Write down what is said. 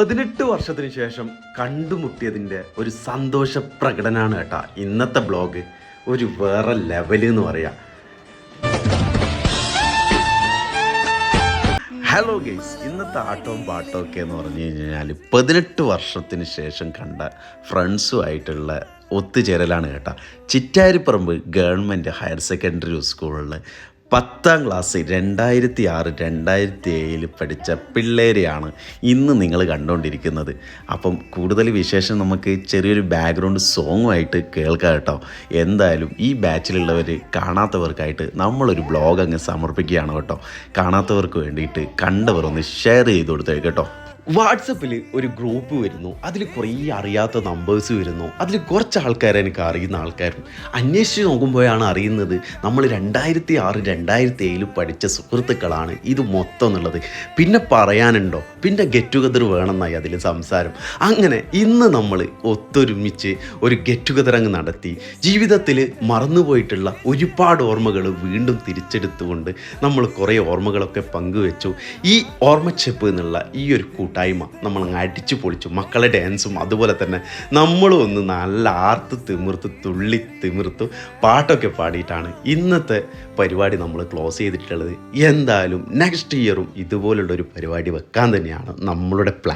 18 വർഷത്തിന് ശേഷം കണ്ടുമുട്ടിയതിൻ്റെ ഒരു സന്തോഷ പ്രകടനമാണ് കേട്ടാ ഇന്നത്തെ ബ്ലോഗ്. ഒരു വേറെ ലെവല് എന്ന് പറയാം. ഹലോ ഗെയ്സ്, ഇന്നത്തെ ആട്ടവും പാട്ടവും ഒക്കെ എന്ന് പറഞ്ഞു കഴിഞ്ഞാൽ 18 വർഷത്തിന് ശേഷം കണ്ട ഫ്രണ്ട്സുമായിട്ടുള്ള ഒത്തുചേരലാണ് കേട്ടോ. ചിറ്റാരിപ്പറമ്പ് ഗവൺമെൻറ് ഹയർ സെക്കൻഡറി സ്കൂളിൽ 10ാം ക്ലാസ് 2006 2007 പഠിച്ച പിള്ളേരെയാണ് ഇന്ന് നിങ്ങൾ കണ്ടുകൊണ്ടിരിക്കുന്നത്. അപ്പം കൂടുതൽ വിശേഷം നമുക്ക് ചെറിയൊരു ബാക്ക്ഗ്രൗണ്ട് സോങ്ങുമായിട്ട് കേൾക്കാം കേട്ടോ. എന്തായാലും ഈ ബാച്ചിലുള്ളവർ കാണാത്തവർക്കായിട്ട് നമ്മളൊരു ബ്ലോഗ് അങ്ങ് സമർപ്പിക്കുകയാണ് കേട്ടോ. കാണാത്തവർക്ക് വേണ്ടിയിട്ട് കണ്ടവർ ഒന്ന് ഷെയർ ചെയ്ത് കൊടുത്തേക്ക് കേട്ടോ. വാട്സപ്പിൽ ഒരു ഗ്രൂപ്പ് വരുന്നു, അതിൽ കുറേ അറിയാത്ത നമ്പേഴ്സ് വരുന്നു. അതിൽ കുറച്ച് ആൾക്കാരെ എനിക്ക് അറിയുന്ന ആൾക്കാരും അന്വേഷിച്ച് നോക്കുമ്പോഴാണ് അറിയുന്നത് നമ്മൾ 2006 2007 പഠിച്ച സുഹൃത്തുക്കളാണ് ഇത് മൊത്തം എന്നുള്ളത്. പിന്നെ പറയാനുണ്ടോ, പിന്നെ ഗെറ്റ് ടുഗദർ വേണമെന്നായി അതിൽ സംസാരം. അങ്ങനെ ഇന്ന് നമ്മൾ ഒത്തൊരുമിച്ച് ഒരു ഗെറ്റ് ടുഗദർ അങ്ങ് നടത്തി. ജീവിതത്തിൽ മറന്നുപോയിട്ടുള്ള ഒരുപാട് ഓർമ്മകൾ വീണ്ടും തിരിച്ചെടുത്തുകൊണ്ട് നമ്മൾ കുറേ ഓർമ്മകളൊക്കെ പങ്കുവെച്ചു. ഈ ഓർമ്മച്ചെപ്പ് എന്നുള്ള ഈ ഒരു നമ്മളങ്ങ് അടിച്ചു പൊളിച്ചു. മക്കളെ ഡാൻസും അതുപോലെ തന്നെ നമ്മളും ഒന്ന് നല്ല ആർത്ത് തിമിർത്ത് തുള്ളി തിമിർത്തു പാട്ടൊക്കെ പാടിയിട്ടാണ് ഇന്നത്തെ പരിപാടി നമ്മൾ ക്ലോസ് ചെയ്തിട്ടുള്ളത്. എന്തായാലും നെക്സ്റ്റ് ഇയറും ഇതുപോലുള്ളൊരു പരിപാടി വെക്കാൻ തന്നെയാണ് നമ്മളുടെ പ്ലാൻ.